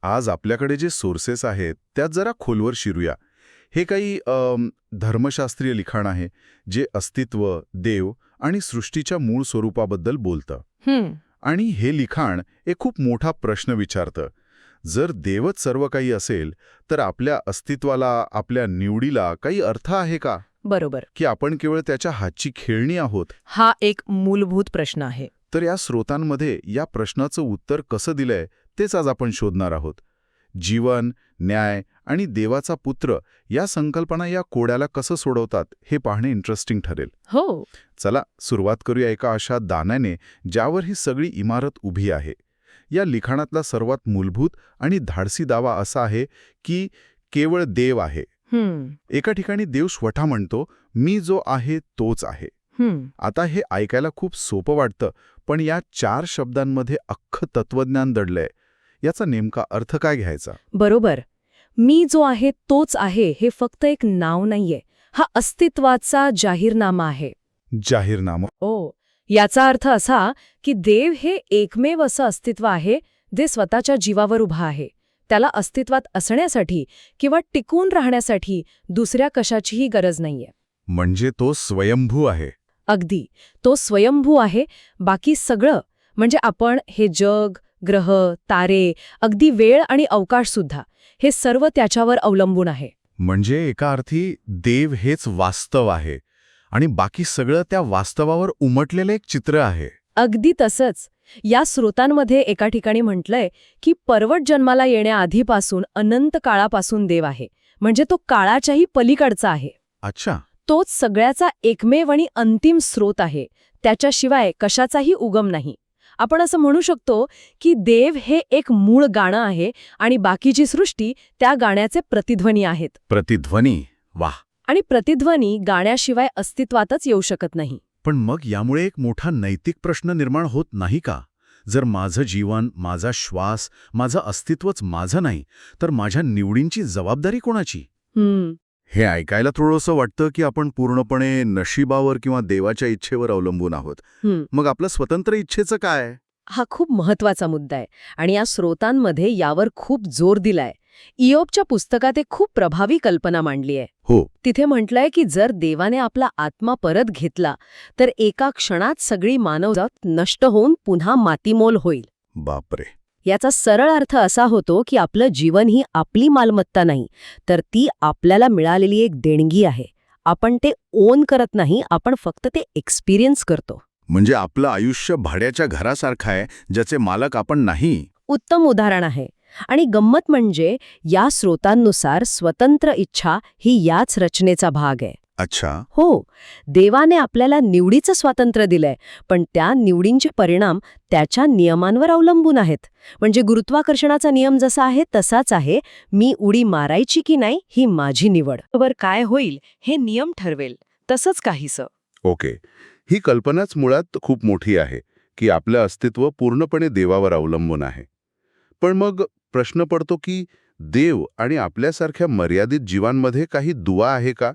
आज आपल्याकडे जे सोर्सेस आहेत त्यात जरा खोलवर शिरूया. हे काही धर्मशास्त्रीय लिखाण आहे जे अस्तित्व, देव आणि सृष्टीच्या मूळ स्वरूपाबद्दल बोलतं. हं, आणि हे लिखाण एक खूप मोठा प्रश्न विचारतं. जर देवच सर्व काही असेल तर आपल्या अस्तित्वाला, आपल्या निवडीला काही अर्थ आहे का? बरोबर. की आपण केवळ त्याच्या हातची खेळणी आहोत? हा एक मूलभूत प्रश्न आहे. तर या स्रोतांमध्ये या प्रश्नाचं उत्तर कसं दिलंय तेच आज आपण शोधणार आहोत. जीवन, न्याय आणि देवाचा पुत्र या संकल्पना या कोड्याला कसं सोडवतात हे पाहणे इंटरेस्टिंग ठरेल. हो. चला सुरुवात करूया एका अशा दाण्याने ज्यावर ही सगळी इमारत उभी आहे. या लिखाणातला सर्वात मूलभूत आणि धाडसी दावा असा आहे की केवळ देव आहे. हं, एका ठिकाणी देव स्वतः म्हणतो, मी जो आहे तोच आहे. हं. आता हे ऐकायला खूप सोपं वाटतं, पण या 4 शब्दांमध्ये अख्खं तत्वज्ञान दडलंय. याचा नेमका अर्थ काय घ्यायचा? बरोबर. मी जो आहे तोच आहे हे फक्त एक नाव नाहीये. हा अस्तित्वाचा जाहीरनामा आहे. जाहीरनामा. ओ. याचा अर्थ असा की देव हे एकमेव असं अस्तित्व आहे जे स्वतःच्या जीवावर उभा आहे. त्याला अस्तित्वात असण्यासाठी किंवा टिकून राहण्यासाठी दुसऱ्या कशाचीही गरज नाहीये. म्हणजे तो स्वयंभू आहे. अगदी. तो स्वयंभू आहे. बाकी सगळं म्हणजे आपण, हे जग, ग्रह, तारे, अगदी वेळ आणि अवकाशसुद्धा, हे सर्व त्याच्यावर अवलंबून आहे. म्हणजे एका अर्थी देव हेच वास्तव आहे आणि बाकी सगळं त्या वास्तवावर उमटलेलं एक चित्र आहे. अगदी तसंच. या स्रोतांमध्ये एका ठिकाणी म्हटलंय की पर्वत जन्माला येण्याआधीपासून अनंत काळापासून देव आहे. म्हणजे तो काळाच्याही पलीकडचा आहे. अच्छा. तोच सगळ्याचा एकमेव आणि अंतिम स्रोत आहे. त्याच्याशिवाय कशाचाही उगम नाही. आपण असं म्हणू शकतो की देव हे एक मूळ गाणं आहे आणि बाकीची सृष्टी त्या गाण्याचे प्रतिध्वनी आहेत. प्रतिध्वनी. वाह. आणि प्रतिध्वनी गाण्याशिवाय अस्तित्वातच येऊ शकत नाही. पण मग यामुळे एक मोठा नैतिक प्रश्न निर्माण होत नाही का? जर माझं जीवन, माझा श्वास, माझं अस्तित्वच माझं नाही, तर माझ्या निवडींची जबाबदारी कोणाची? हे ऐकायला थोडंसं वाटतं की आपण पूर्णपणे नशिबावर किंवा देवाच्या इच्छेवर अवलंबून आहोत. मग आपलं स्वतंत्र इच्छेचं काय? हा खूप महत्वाचा मुद्दा आहे आणि या स्रोतांमध्ये यावर खूप जोर दिलाय. इयोबच्या पुस्तकात एक खूप प्रभावी कल्पना मांडली आहे. हो. तिथे म्हटलंय की जर देवाने आपला आत्मा परत घेतला तर एका क्षणात सगळी मानवजात नष्ट होऊन पुन्हा मातीमोल होईल. बापरे. याचा सरळ अर्थ असा होतो की आपलं जीवन ही आपली मालमत्ता नाही, तर ती आपल्याला मिळालेली एक देणगी आहे. आपण ते ओन करत नाही, आपण फक्त ते एक्सपिरियन्स करतो. म्हणजे आपलं आयुष्य भाड्याच्या घरासारखं आहे ज्याचे मालक आपण नाही. उत्तम उदाहरण आहे. आणि गंमत म्हणजे या स्रोतांनुसार स्वतंत्र इच्छा ही याच रचनेचा भाग आहे. अच्छा. हो, देवाने आपल्याला निवडीचं स्वातंत्र्य दिलंय, पण त्या निवडींचे परिणाम त्याच्या नियमांवर अवलंबून आहेत. म्हणजे गुरुत्वाकर्षणाचा नियम जसा आहे तसाच आहे. मी उडी मारायची की नाही ही माझी निवड. वर काय होईल हे नियम ठरवेल. तसंच काहीसं. ओके. ही कल्पनाच मुळात खूप मोठी आहे की आपलं अस्तित्व पूर्णपणे देवावर अवलंबून आहे. पण मग प्रश्न पडतो की देव आणि आपल्यासारख्या मर्यादित जीवांमध्ये काही दुवा आहे का?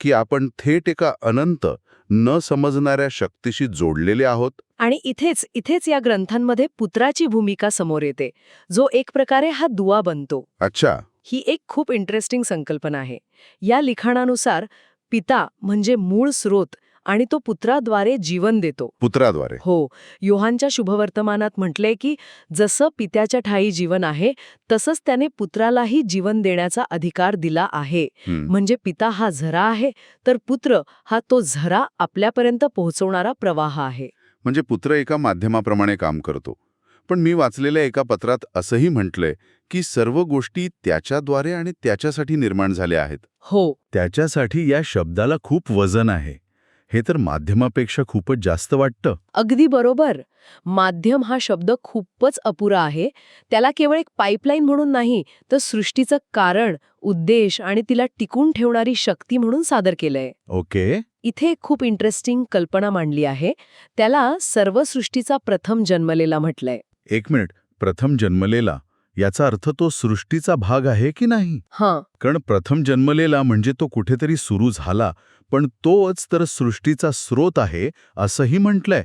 की आपण थेट एका अनंत, न समजणाऱ्या शक्तीशी जोडलेले आहोत? आणि इथेच या ग्रंथांमध्ये पुत्राची भूमिका समोर येते, जो एक प्रकारे हा दुवा बनतो. अच्छा. ही एक खूप इंटरेस्टिंग संकल्पना आहे. या लिखाणानुसार पिता म्हणजे मूळ स्रोत आणि तो पुत्राद्वारे जीवन देतो. पुत्राद्वारे. हो. योहानच्या शुभवर्तमानात म्हटलंय की जसं पित्याच्या ठायी जीवन आहे तसंच त्याने पुत्रालाही जीवन देण्याचा अधिकार दिला आहे. म्हणजे पिता हा झरा आहे, तर पुत्र हा तो झरा आपल्यापर्यंत पोहोचवणारा प्रवाह आहे. म्हणजे पुत्र एका माध्यमाप्रमाणे काम करतो. पण मी वाचलेल्या एका पत्रात असंही म्हटलंय की सर्व गोष्टी त्याच्याद्वारे आणि त्याच्यासाठी निर्माण झाल्या आहेत. हो. त्याच्यासाठी या शब्दाला खूप वजन आहे. हे तर माध्यमापेक्षा खूपच जास्त वाटतं. अगदी बरोबर. माध्यम हा शब्द खूपच अपुरा आहे. त्याला केवळ एक पाईपलाईन म्हणून नाही, तर सृष्टीचं कारण, उद्देश आणि तिला टिकून ठेवणारी शक्ती म्हणून सादर केलंय. ओके. इथे एक खूप इंटरेस्टिंग कल्पना मांडली आहे. त्याला सर्व सृष्टीचा प्रथम जन्मलेला म्हटलंय. एक मिनिट. प्रथम जन्मलेला याचा अर्थ तो सृष्टीचा भाग आहे की नाही? हां. कारण प्रथम जन्मलेला म्हणजे तो कुठेतरी सुरू झाला, पण तोच तर सृष्टीचा स्रोत आहे असंही म्हटलंय.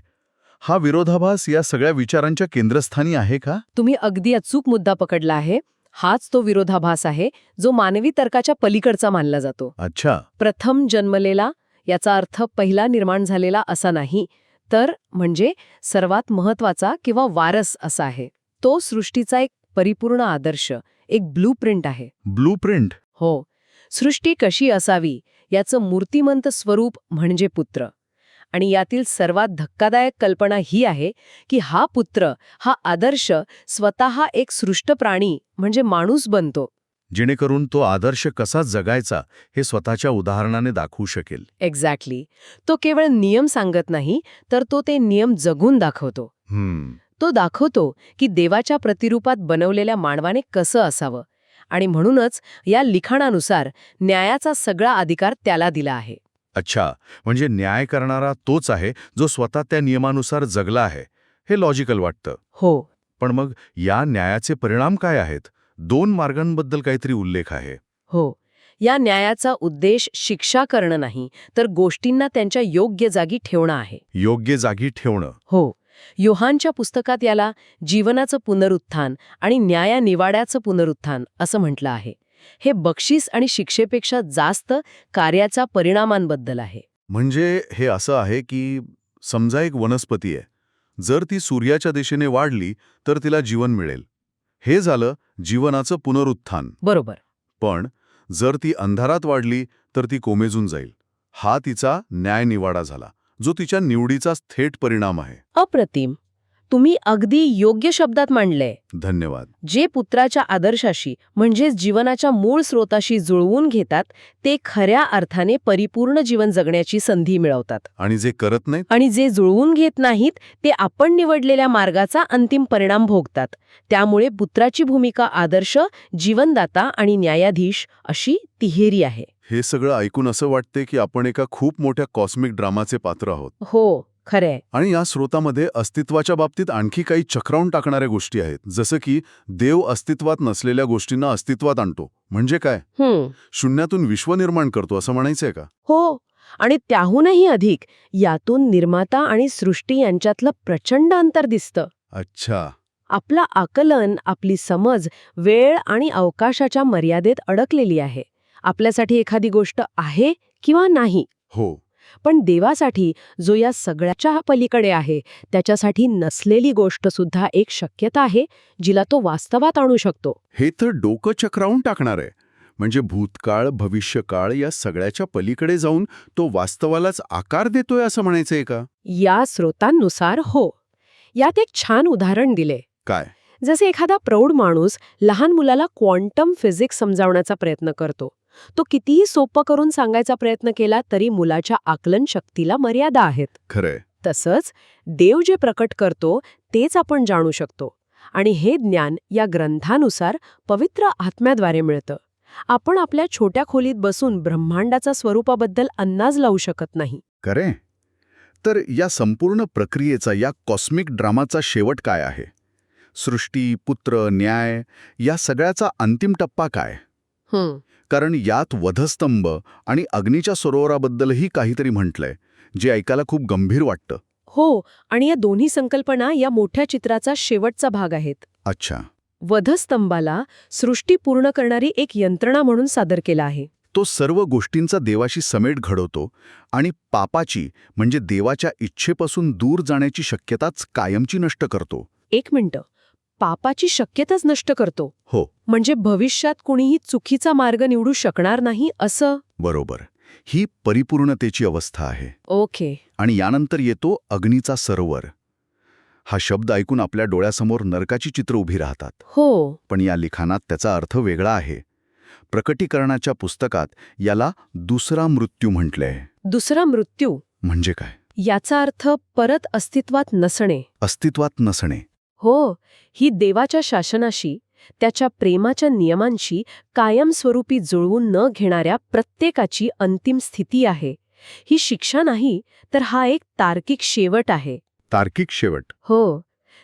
हा विरोधाभास या सगळ्या विचारांच्या केंद्रस्थानी आहे का? तुम्ही अगदी अचूक मुद्दा पकडला आहे. हाच तो विरोधाभास आहे जो मानवी तर्काच्या पलीकडचा मानला जातो. अच्छा. प्रथम जन्मलेला याचा अर्थ पहिला निर्माण झालेला असा नाही, तर म्हणजे सर्वात महत्वाचा किंवा वारस असा आहे. तो सृष्टीचा एक परिपूर्ण आदर्श, एक ब्लूप्रिंट आहे. ब्लूप्रिंट? हो. सृष्टी कशी असावी याचं मूर्तिमंत स्वरूप म्हणजे पुत्र. आणि यातील सर्वात धक्कादायक कल्पना ही आहे की हा पुत्र, हा आदर्श स्वतः एक सृष्ट प्राणी म्हणजे माणूस बनतो. जेणेकरून तो आदर्श कसा जगायचा हे स्वतःच्या उदाहरणाने दाखवू शकेल. एक्झॅक्टली. तो केवळ नियम सांगत नाही, तर तो ते नियम जगून दाखवतो. तो दाखवतो की देवाच्या प्रतिरूपात बनवलेल्या मानवाने कसं असावं. आणि म्हणूनच या लिखाणानुसार न्यायाचा सगळा अधिकार त्याला दिला आहे. अच्छा, म्हणजे न्याय करणारा तोच आहे जो स्वतः त्या नियमानुसार जगला आहे. हे लॉजिकल वाटतं. हो. पण मग या न्यायाचे परिणाम काय आहेत? 2 मार्गांबद्दल काहीतरी उल्लेख आहे. हो. या न्यायाचा उद्देश शिक्षा करणं नाही, तर गोष्टींना त्यांच्या योग्य जागी ठेवणं आहे. योग्य जागी ठेवणं. हो. योहानच्या पुस्तकात याला जीवनाचं पुनरुत्थान आणि न्यायानिवाड्याचं पुनरुत्थान असं म्हटलं आहे. हे बक्षीस आणि शिक्षेपेक्षा जास्त कार्याच्या परिणामांबद्दल आहे. म्हणजे हे असं आहे की समजा एक वनस्पती आहे. जर ती सूर्याच्या दिशेने वाढली तर तिला जीवन मिळेल. हे झालं जीवनाचं पुनरुत्थान. बरोबर. पण जर ती अंधारात वाढली तर ती कोमेजून जाईल. हा तिचा न्यायनिवाडा झाला, जो तिच्या निवडीचाच थेट परिणाम आहे. अप्रतिम. तुम्ही अगदी योग्य शब्दात मांडलंय. धन्यवाद. जे पुत्राच्या आदर्शाशी म्हणजेच जीवनाच्या मूळ स्रोताशी जुळवून घेतात ते खऱ्या अर्थाने परिपूर्ण जीवन जगण्याची संधी मिळवतात. आणि जे करत नाहीत? आणि जे जुळवून घेत नाहीत ते आपण निवडलेल्या मार्गाचा अंतिम परिणाम भोगतात. त्यामुळे पुत्राची भूमिका आदर्श, जीवनदाता आणि न्यायाधीश अशी तिहेरी आहे. हे सगळं ऐकून असं वाटते की आपण एका खूप मोठ्या कॉस्मिक ड्रामाचे पात्र आहोत. हो, खरंय. आणि या स्रोतामध्ये अस्तित्वाच्या बाबतीत आणखी काही चक्रावून टाकणाऱ्या गोष्टी आहेत. जसं की देव अस्तित्वात नसलेल्या गोष्टींना अस्तित्वात आणतो. म्हणजे काय? शून्यातून विश्व निर्माण करतो असं म्हणायचंय का? हो. आणि त्याहूनही अधिक यातून निर्माता आणि सृष्टी यांच्यातलं प्रचंड अंतर दिसतं. अच्छा. आपलं आकलन, आपली समज वेळ आणि अवकाशाच्या मर्यादेत अडकलेली आहे. आपल्यासाठी एखादी गोष्ट आहे किंवा नाही. हो. पण देवासाठी, जो या सगळ्याच्या पलीकडे आहे, त्याच्यासाठी नसलेली गोष्ट सुद्धा एक शक्यता आहे जिला तो वास्तवात आणू शकतो. हे तर डोकं चक्रावून टाकणार आहे. म्हणजे भूतकाळ, भविष्यकाळ या सगळ्याच्या पलीकडे जाऊन तो वास्तवालाच आकार देतोय असं म्हणायचंय का? या स्रोतांनुसार हो. यात एक छान उदाहरण दिले. काय? जसे एखादा प्रौढ माणूस लहान मुलाला क्वांटम फिजिक्स समजावण्याचा प्रयत्न करतो. तो कितीही सोपं करून सांगायचा प्रयत्न केला तरी मुलाच्या आकलन शक्तीला मर्यादा आहेत. खरंय. तसंच देव जे प्रकट करतो तेच आपण जाणू शकतो. आणि हे ज्ञान या ग्रंथानुसार पवित्र आत्म्याद्वारे मिळतं. आपण आपल्या छोट्या खोलीत बसून ब्रह्मांडाचा स्वरूपाबद्दल अंदाज लावू शकत नाही. खरे. तर या संपूर्ण प्रक्रियेचा, या कॉस्मिक ड्रामाचा शेवट काय आहे? सृष्टी, पुत्र, न्याय या सगळ्याचा अंतिम टप्पा काय? कारण यात वधस्तंभ आणि अग्नीच्या सरोवराबद्दलही काहीतरी म्हटलंय, जे ऐकायला खूप गंभीर वाटतं. हो. आणि या दोन्ही संकल्पना या मोठ्या चित्राचा शेवटचा भाग आहेत. अच्छा. वधस्तंभाला सृष्टी पूर्ण करणारी एक यंत्रणा म्हणून सादर केला आहे. तो सर्व गोष्टींचा देवाशी समेट घडवतो आणि पापाची म्हणजे देवाच्या इच्छेपासून दूर जाण्याची शक्यताच कायमची नष्ट करतो. एक मिनिटं. पापाची शक्यताच नष्ट करतो? हो. म्हणजे भविष्यात कुणीही चुकीचा मार्ग निवडू शकणार नाही असं? बरोबर. ही परिपूर्णतेची अवस्था आहे. ओके. आणि यानंतर येतो अग्नीचा सरोवर. हा शब्द ऐकून आपल्या डोळ्यासमोर नरकाची चित्र उभी राहतात. हो. पण या लिखाणात त्याचा अर्थ वेगळा आहे. प्रकटीकरणाच्या पुस्तकात याला दुसरा मृत्यू म्हटलंय. दुसरा मृत्यू म्हणजे काय? याचा अर्थ परत अस्तित्वात नसणे. अस्तित्वात नसणे. हो. ही देवाच्या शासनाशी, त्याच्या प्रेमाच्या नियमांशी कायमस्वरूपी जुळवून न घेणाऱ्या प्रत्येकाची अंतिम स्थिती आहे. ही शिक्षा नाही, तर हा एक तार्किक शेवट आहे. तार्किक शेवट? हो.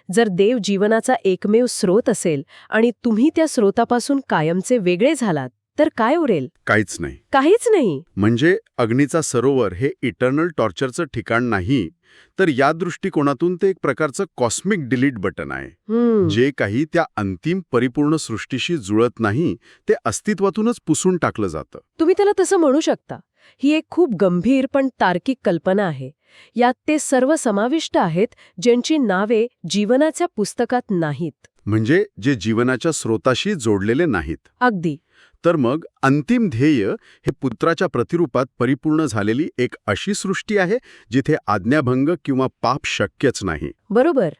जर देव जीवनाचा एकमेव स्रोत असेल आणि तुम्ही त्या स्रोतापासून कायमचे वेगळे झालात, तर काय उरेल? काहीच नाही. काहीच नाही. म्हणजे अग्नीचा सरोवर हे इटर्नल टॉर्चरचं ठिकाण नाही, तर या दृष्टिकोनातून ते एक प्रकारचं कॉस्मिक डिलीट बटन आहे. जे काही त्या अंतिम परिपूर्ण सृष्टीशी जुळत नाही ते अस्तित्वातूनच पुसून टाकलं जातं. तुम्ही त्याला तसं म्हणू शकता. ही एक खूप गंभीर पण तार्किक कल्पना आहे. यात ते सर्व समाविष्ट आहेत ज्यांची नावे जीवनाच्या पुस्तकात नाहीत. म्हणजे जे जीवनाच्या स्रोताशी जोडलेले नाहीत. अगदी. तर मग अंतिम ध्येय हे पुत्राच्या प्रतिरूपात परिपूर्ण झालेली एक अशी सृष्टी आहे जिथे आज्ञाभंग किंवा पाप शक्यच नाही. बरोबर.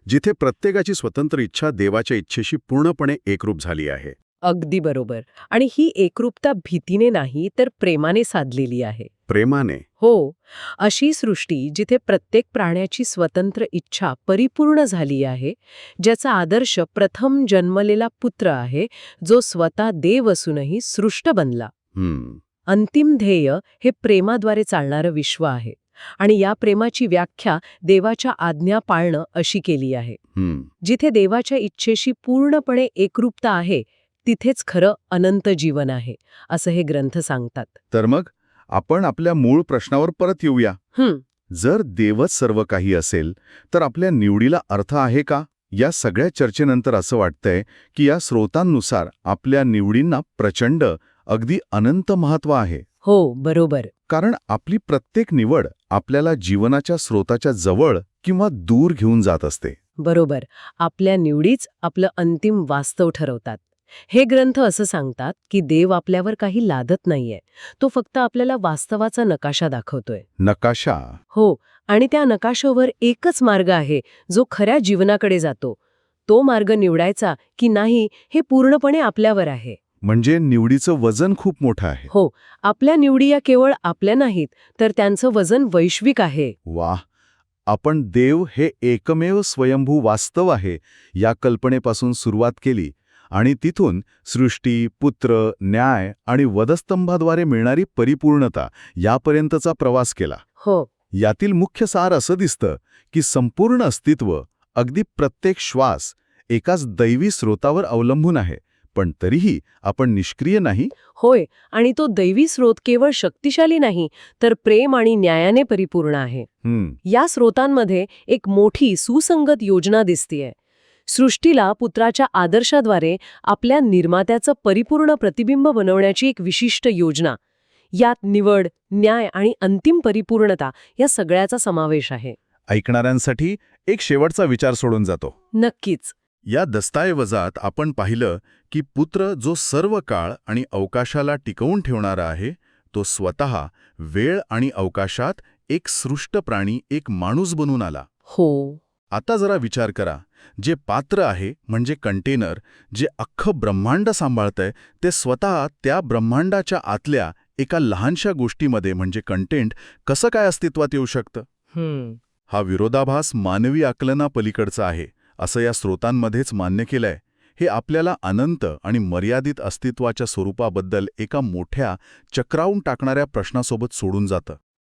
जिथे प्रत्येकाची स्वतंत्र इच्छा देवाच्या इच्छेशी पूर्णपणे एकरूप झाली आहे. अगदी बरोबर. आणि ही एकरूपता भीतीने नाही तर प्रेमाने साधलेली आहे. प्रेमाने. हो. अशी सृष्टी जिथे प्रत्येक प्राण्याची स्वतंत्र इच्छा परिपूर्ण झाली आहे, ज्याचा आदर्श प्रथम जन्मलेला पुत्र आहे, जो स्वतः देव असूनही सृष्ट बनला. अंतिम ध्येय हे प्रेमाद्वारे चालणारं विश्व आहे. आणि या प्रेमाची व्याख्या देवाच्या आज्ञा पाळणं अशी केली आहे. जिथे देवाच्या इच्छेशी पूर्णपणे एकरूपता आहे, तिथेच खरं अनंत जीवन आहे, असं हे ग्रंथ सांगतात. तर मग आपण आपल्या मूळ प्रश्नावर परत येऊया. जर देवच सर्व काही असेल तर आपल्या निवडीला अर्थ आहे का? या सगळ्या चर्चेनंतर असं वाटतंय की या स्रोतांनुसार आपल्या निवडींना प्रचंड, अगदी अनंत महत्त्व आहे. हो, बरोबर. कारण आपली प्रत्येक निवड आपल्याला जीवनाच्या स्रोताच्या जवळ किंवा दूर घेऊन जात असते. बरोबर. आपल्या निवडीच आपलं अंतिम वास्तव ठरवतात. हे ग्रंथ असं सांगतात की देव आपल्यावर काही लादत नाहीये. तो फक्त आपल्याला वास्तवाचा नकाशा दाखवतोय. नकाशा? हो. आणि त्या नकाशावर एकच मार्ग आहे जो खऱ्या जीवनाकडे जातो. तो मार्ग निवडायचा की नाही हे पूर्णपणे आपल्यावर आहे. म्हणजे निवडीचं वजन खूप मोठं आहे. हो. आपल्या निवडी या केवळ आपल्या नाहीत, तर त्यांचं वजन वैश्विक आहे. वाह! आपण देव हे एकमेव स्वयंभू वास्तव आहे या कल्पनेपासून सुरुवात केली आणि तिथून सृष्टी, पुत्र, न्याय आणि वधस्तंभाद्वारे मिळणारी परिपूर्णता यापर्यंतचा प्रवास केला. हो. यातील मुख्य सार असं दिसतं की संपूर्ण अस्तित्व, अगदी प्रत्येक श्वास एकाच दैवी स्रोतावर अवलंबून आहे. पण तरीही आपण निष्क्रिय नाही. होय. आणि तो दैवी स्रोत केवळ शक्तिशाली नाही, तर प्रेम आणि न्यायाने परिपूर्ण आहे. या स्रोतांमध्ये एक मोठी सुसंगत योजना दिसतेय. सृष्टीला पुत्राच्या आदर्शाद्वारे आपल्या निर्मात्याचं परिपूर्ण प्रतिबिंब बनवण्याची एक विशिष्ट योजना. यात निवड, न्याय आणि अंतिम परिपूर्णता या सगळ्याचा समावेश आहे. ऐकणाऱ्यांसाठी एक शेवटचा विचार सोडून जातो. नक्कीच. या दस्तऐवजात आपण पाहिलं की पुत्र जो सर्व काळ आणि अवकाशाला टिकवून ठेवणारा आहे, तो स्वतः वेळ आणि अवकाशात एक सृष्ट प्राणी, एक माणूस बनून आला. हो. आता जरा विचार करा, जे पात्र आहे म्हणजे कंटेनर, जे अख्खं ब्रह्मांड सांभाळतंय, ते स्वतः त्या ब्रह्मांडाच्या आतल्या एका लहानशा गोष्टीमध्ये म्हणजे कंटेंट कसं काय अस्तित्वात येऊ शकतं? हा विरोधाभास मानवी आकलनापलीकडचा आहे असं या स्रोतांमध्येच मान्य केलंय. हे आपल्याला अनंत आणि मर्यादित अस्तित्वाच्या स्वरूपाबद्दल एका मोठ्या चक्रावून टाकणाऱ्या प्रश्नासोबत सोडून जातं.